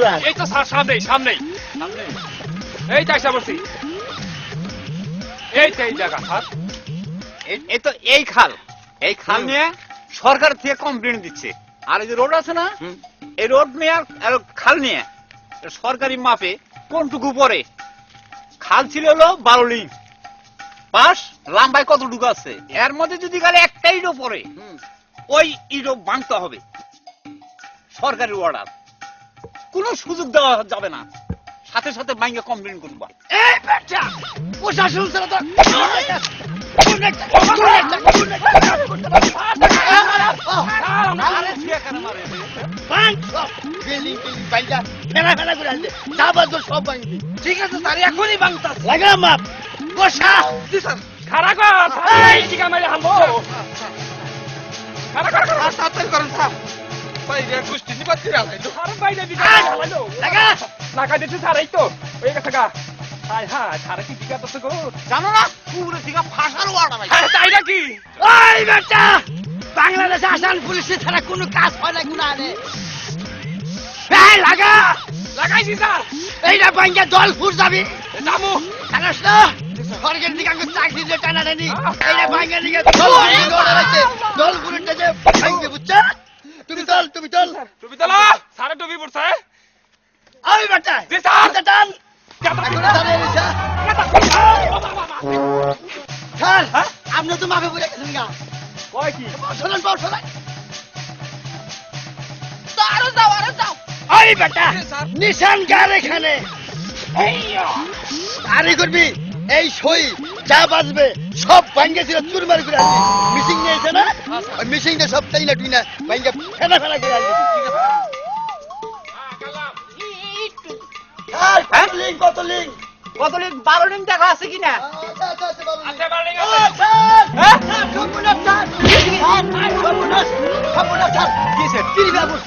পুকুর এই তো সামনেই সামনেই এই তো আসা বলছি এই তো এই জায়গা স্যার এই তো এই খাল নিয়ে সরকার থেকে কমপ্লেন দিচ্ছে আর এই যে রোড আছে না এই রোড নিয়ে আর খাল নিয়ে সরকারি মাপে কোনটুকু পরে খাল ছিল হলো 12 লিং পাশ লম্বায় কতটুকু আছে এর মধ্যে যদি গালে একটা ইটও পড়ে ওই ইটও ভাঙতে হবে সরকারি অর্ডার কোনো সুযোগ দেওয়া যাবে না সাথে সাথে ভাঙে কমপ্লেন করবা এই বাচ্চা প্রশাসন ছাড়া তো ঠিক আছে স্যার এখনই বাংতাস লাগা মাপ বসা খাড়া কর এই টিকা মেরে হামবো খাড়া কর তাড়াতাড়ি করুন স্যার বাইরে কুস্তি নিবাতি রাখলো আর বাইরে দিতে হালালো লাগা লাগা দিতে স্যার এই তো ওই কথা কা হাই হাই সারা কি টিকা তো গো জানো না পুরো টিকা ফাঁসার অর্ডার তাই নাকি ওই বেটা বাংলাদেশে আসান পুলিশের ছাড়া কোনো কাজ হয় না গুনা আনে এই লাগা লাগাইছি স্যার এইটা ভাঙ্গা জল ফুর যাবি জামু জানাস না সরকারের দিকে আমি চাকরি দিয়ে টানা দেনি এইটা ভাঙ্গা দিকে জল ফুরটা যে ভাঙ্গে বুঝছা তুমি চল টুপি তোলা সারা টুপি পড়ছে ওই বেটা জি স্যার টান স্যার আপনি তো মাফে পড়ে গেছেন গা কয় কি শোনেন আরো যাও ওই বেটা নিশান গার এখানে আরে করবি এই সই যা বাজবে সব ভাঙ্গে ছিল চুরমার করে আসবি মিশিং নিয়েছে না ওই মিশিংটা সব তাই না তুই না ভাঙ্গে ফেনা করে আসবি কত লিঙ্ক 12 লিং টাকা আছে কিনা আচ্ছা বার্নিং আছে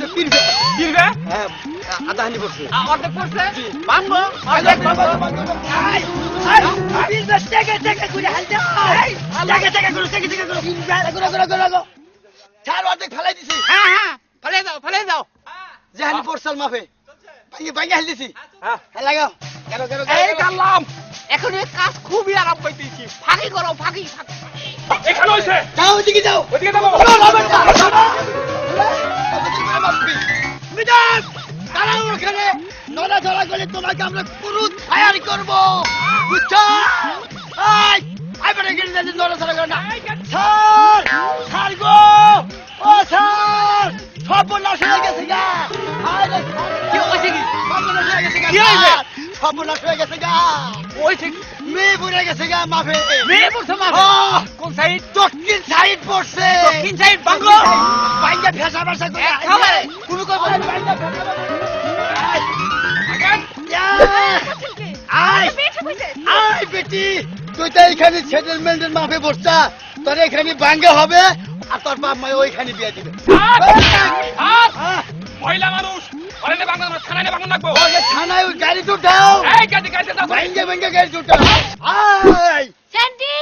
কিনবে আধা হানি পড়ছে অর্ধেক পড়ছে ভাঙবো ফেলাই দিছি ফেলে দাও যে হানি পড়ছাল মাফে ভাঙ্গে হাল দিছি লাগাও এই কাল্লাম এখন এই কাজ খুবই আরাম পাইতেছি ফাঁকি করো ফাঁকি এখানে হইছে যাও ওদিকে যাও ওদিকে যাবো মিজান দাঁড়াও ওখানে নড়াচড়া করে তোমাকে আমরা পুরুত ফায়ার করব বুঝছো আই বড় গেলে নড়াচড়া করে না স্যার গো ও স্যার সর্বনাশ হয়ে গেছে গা কি হয়েছে কি সর্বনাশ হয়ে গেছে গা সর্বনাশ হয়ে গেছে গা ওই ঠিক মেয়ে পড়ে গেছে গা মাফে মেয়ে পড়ছে মাফে কোন সাইড দক্ষিণ সাইড পড়ছে দক্ষিণ সাইড বাংলো বাইঙ্গা ভেসা ভেসা করে একেবারে কোনো কই বলে বাইঙ্গা আই বেটি তুই তো এইখানে সেটেলমেন্টের মাফে বসছা তোর এখানে বাঙ্গা হবে আর তোর বাপ মা ওইখানে বিয়ে দিবে মহিলা মানুষ ওরে বাংলা থানায় বাংলা রাখবো ওকে থানায় ওই গাড়ি উঠাও এই গাড়ি দাও ভাঙ্গে গাড়ি উঠাও আই স্যান্ডি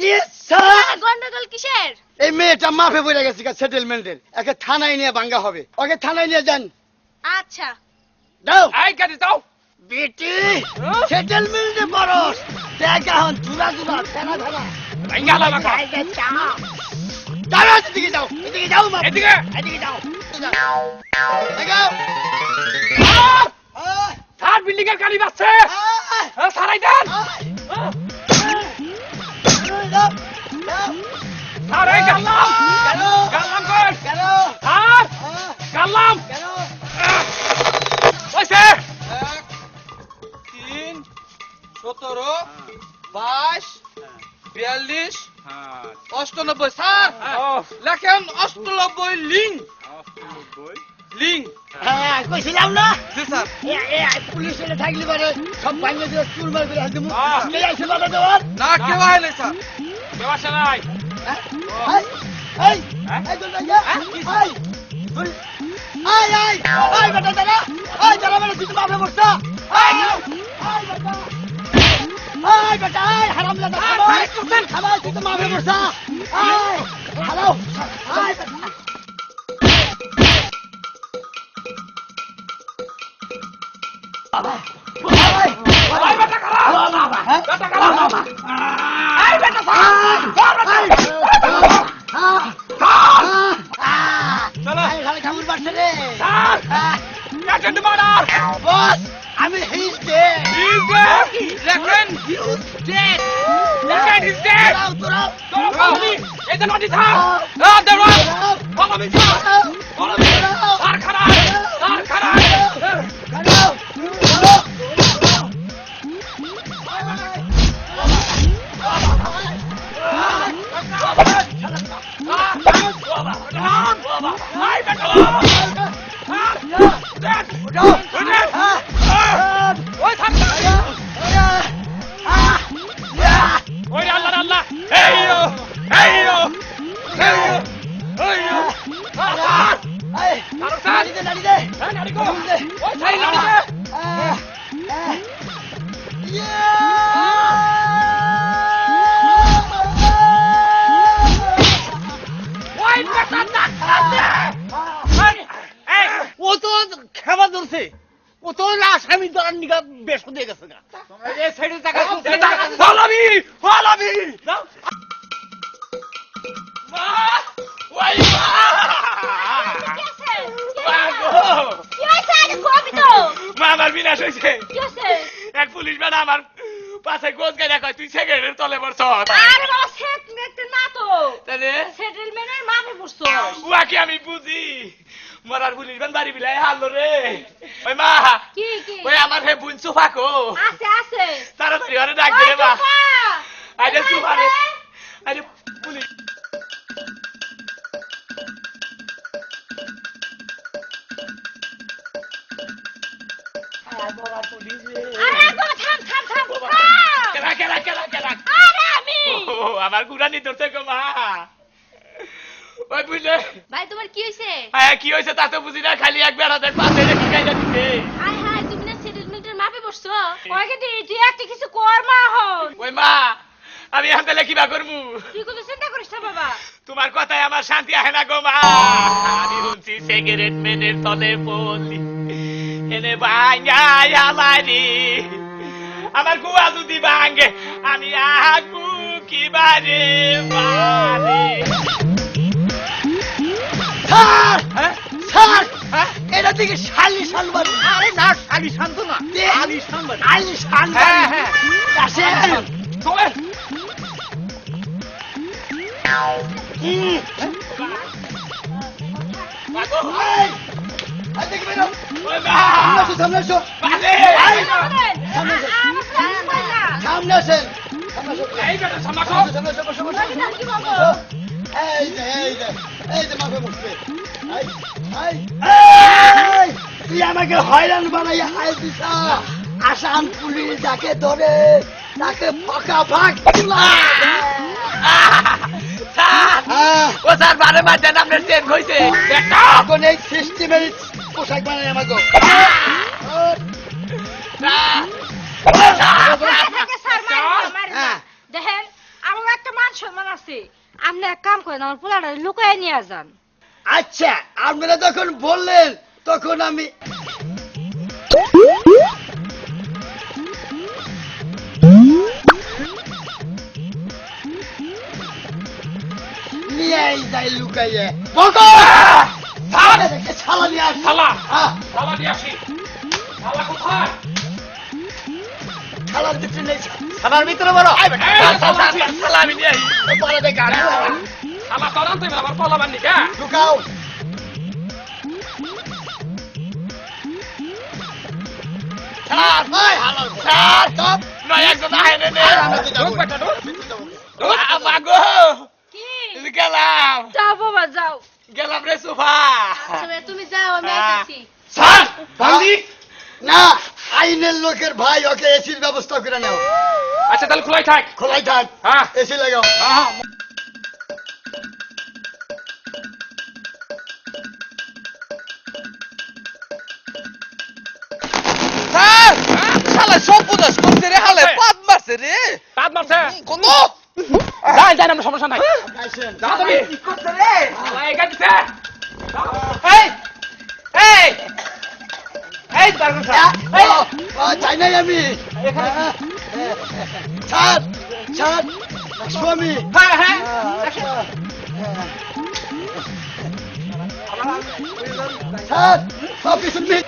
ইচ্ছা গন্ডগোল কিসের? এই মেয়েটা মাফে পড়ে গেছে সেটেলমেন্টের একে থানায় নিয়ে বাঙ্গা হবে ওকে থানায় নিয়ে যান আচ্ছা দাও এই গাড়ি দাও বেটি সেটেলমেন্টে বরস দেখ এখন চুরা ফেনা ভাঙ্গা লাগা যাও এদিকে যাও মা এদিকে যাও দেখাও থার্ড বিল্ডিং এর গাড়ি বাজছে সারাই দেন সারাই গাল্লাম কর স্যার গাল্লাম ওইসে 3 17 22 42 98 স্যার লেখেন 98 লিং হ্যাঁ কইছিলাম না জি স্যার পুলিশ এলে থাকলে পারে সব ভাঙে দিয়ে চুর মার করে আসবে কে আইছে বাবা দেওয়ার না কেউ হয় না স্যার কেউ আসে নাই এই বেটা দাঁড়া বেটা তুই মাফে বসতা বেটা হারাম লাগা খাবার তুই তো মাফে বসতা হ্যালো এই বেটা চলো খালি খাবুর পারছে রে স্যার অ্যাটেন্ড মার্ডার বস আমি হিজ দে লেখেন ডেড লেখেন ইজ ডেড তোরাও follow me এই যে নদী স্যার দেওয়া follow me sir follow me sir খারাপ ওই আল্লাহ আল্লাহ এইও এইও এইও এইও নাড়ি দে নাড়ি দে নাড়ি গো ওই সাই নাড়ি দে ওই বেটা ও তো খেবা ধরছে ও তো আসামি ধরার নিগা বেশ হয়ে গেছে না এই সাইডে টাকা follow me ওই কি হয়েছে আরে কবি তো মা আমার বিনাশ হয়েছে কি হয়েছে এক পুলিশ ম্যান আমার পাশে গোজ গাড়ি কয় তুই সেক্রেটারির তলে পড়ছ আরে বাবা সেটমেন্ট না তো তাহলে সেটেলমেন্টের মাপে পড়ছো উয়াকে আমি বুঝি মরার পুলিশ ম্যান বাড়ি বিলাই হারলো রে ওই মা কি ওই আমার হে বুন সুফাকো আছে তাড়াতাড়ি ওরে ডাক দে রে মা আরে সুফারে আরে পুলিশ আরে বাবা থাম কেলা আরে আমি ও আমার গুড়ানি ধরতে গো মা ওই বুঝলে ভাই তোমার কি হয়েছে হ্যাঁ কি হয়েছে তা তো বুঝি না খালি এক বেড়াদের পাশে রেখে গাইলা দিতে হাই হাই তুমি না সেটেলমেন্টের মাপে পড়ছো ওইকে তুই একটা কিছু কর মা হন ওই মা আমি এখন তাহলে কিবা করবো তুই কোনো চিন্তা করিস না বাবা তোমার কথায় আমার শান্তি আহে না গো মা আমি শুনছি সিগারেট মেনের তলে পড়লি এনে ভাঙ্গাই আমারি আমার গুয়া যদি ভাঙ্গে আমি আগু কিবারে বারে স্যার হ্যাঁ স্যার হ্যাঁ এটা দিকে শালি শানবান আরে না শালি শান্ত না আলি শান্ত আলি শানবান হ্যাঁ হ্যাঁ আসেন চলেন মাগো এই দেখি বেরো ওই মা সামনে এসো বালে সামনে আসেন এই বেটা সামাকো সামনে এসো বসো বসো এই যে মাথা বসবে তুই আমাকে হয়রান বানাইয়া আয় দিছা আসাম পুলিশ যাকে ধরে তাকে ফাঁকা ফাঁক ও স্যার বারে মারছেন আপনার চেন হইছে এখন এই সিস্টেমের পোশাক বানাই আমাকে দেখেন আমার একটা মান সম্মান আছে আপনি এক কাম করেন আমার পোলাটা লুকায় নিয়ে যান আচ্ছা আপনারা যখন বললেন তখন আমি নিয়ে যাই লুকাইয়ে বকো শালা নিয়ে আস শালা হ্যাঁ, শালা দিয়ে আসি শালা কোথায় শালার ভিতরে নেই থানার ভিতরে বড় শালা আমি নিয়ে আসি পরে দেখে আনো শালা তরান তুই আমার পলাবার নিকা ঢুকাও স্যার স্যার চপ নয় একজন আহে নে ঢুক বেটা ঢুক মাগো কি গেলাম যাও বাবা যাও গেলাম রে সুফা আচ্ছা ভাই, তুমি যাও আমি আইতাছি স্যার বান্দি না আইনের লোকের ভাই ওকে এসির ব্যবস্থা করে নাও আচ্ছা তাহলে খোলাই থাক খোলাই থাক হ্যাঁ এসি লাগাও স্যার শালা সর্বনাশ করছে রে হালে পাত মারছে রে তাত মারছে কত যাই যাই আমরা সমস্যা নাই আইসেন যা তুমি কি করছে রে শালা একা দিছে এই এই এই পারবেন স্যার চাই নাই আমি স্যার স্যার স্বামী হ্যাঁ হ্যাঁ স্যার সব কিছু মিথ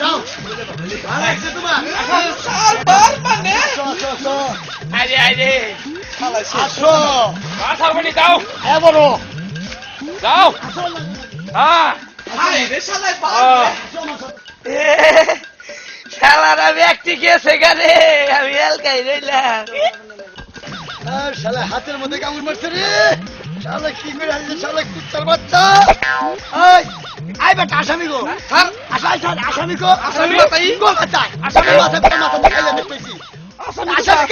যাও আরেকটা তোমার স্যার বার মানে আসো আসো আসো আরে আরে আসো সারবানি যাও হ্যাঁ বলো যাও আসো হ্যাঁ হায় রে শালা বার আসো আমার সাথে। শালার আমি একটি গেছে গানে আমি এলকাই রইলাম আর শালা হাতের মধ্যে কামড় মারছে রে শালা কি করে আসছে শালা কুত্তার বাচ্চা এই আই বেটা আসামি গো স্যার আসামি গো আসামি মাথায়? গো মাথায় আসামি মাথা দেখাইলে দেখতেছি আসামি